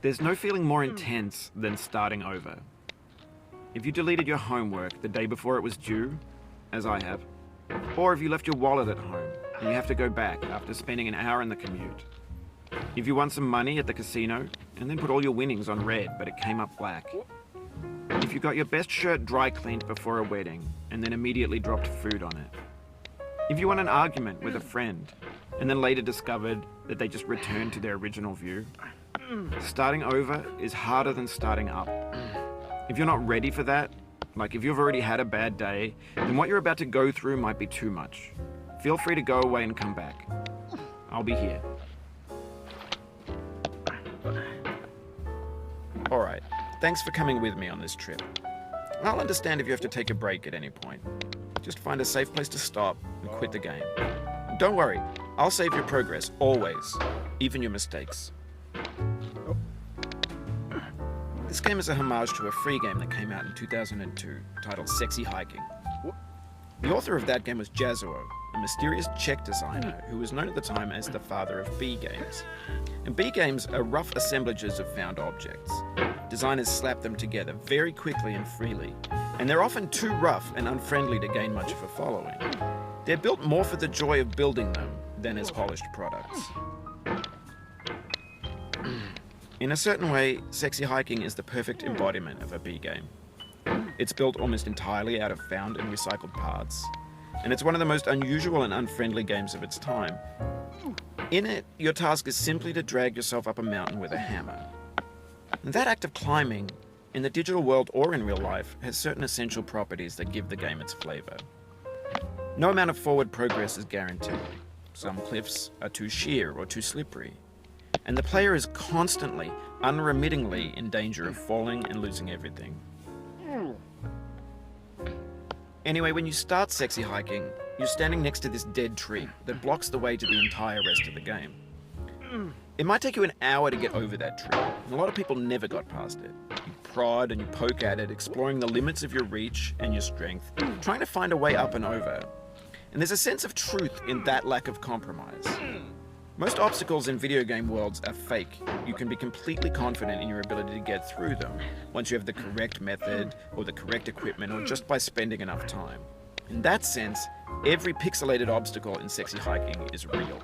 There's no feeling more intense than starting over. If you deleted your homework the day before it was due, as I have, or if you left your wallet at home and you have to go back after spending an hour in the commute. If you won some money at the casino and then put all your winnings on red but it came up black. If you got your best shirt dry cleaned before a wedding and then immediately dropped food on it. If you won an argument with a friend and then later discovered that they just returned to their original view. Starting over is harder than starting up. If you're not ready for that, like if you've already had a bad day, then what you're about to go through might be too much. Feel free to go away and come back. I'll be here. Alright, thanks for coming with me on this trip. I'll understand if you have to take a break at any point. Just find a safe place to stop and quit the game. And don't worry, I'll save your progress, always, even your mistakes. This game is a homage to a free game that came out in 2002, titled Sexy Hiking. The author of that game was Jazuo, a mysterious Czech designer who was known at the time as the father of B games. And B games are rough assemblages of found objects. Designers slap them together very quickly and freely, and they're often too rough and unfriendly to gain much of a following. They're built more for the joy of building them than as polished products. In a certain way, Sexy Hiking is the perfect embodiment of a B game. It's built almost entirely out of found and recycled parts, and it's one of the most unusual and unfriendly games of its time. In it, your task is simply to drag yourself up a mountain with a hammer. And that act of climbing, in the digital world or in real life, has certain essential properties that give the game its flavor. No amount of forward progress is guaranteed. Some cliffs are too sheer or too slippery. And the player is constantly, unremittingly in danger of falling and losing everything. Anyway, when you start Sexy Hiking, you're standing next to this dead tree that blocks the way to the entire rest of the game. It might take you an hour to get over that tree, and a lot of people never got past it. You prod and you poke at it, exploring the limits of your reach and your strength, trying to find a way up and over. And there's a sense of truth in that lack of compromise. Most obstacles in video game worlds are fake. You can be completely confident in your ability to get through them once you have the correct method or the correct equipment or just by spending enough time. In that sense, every pixelated obstacle in Sexy Hiking is real.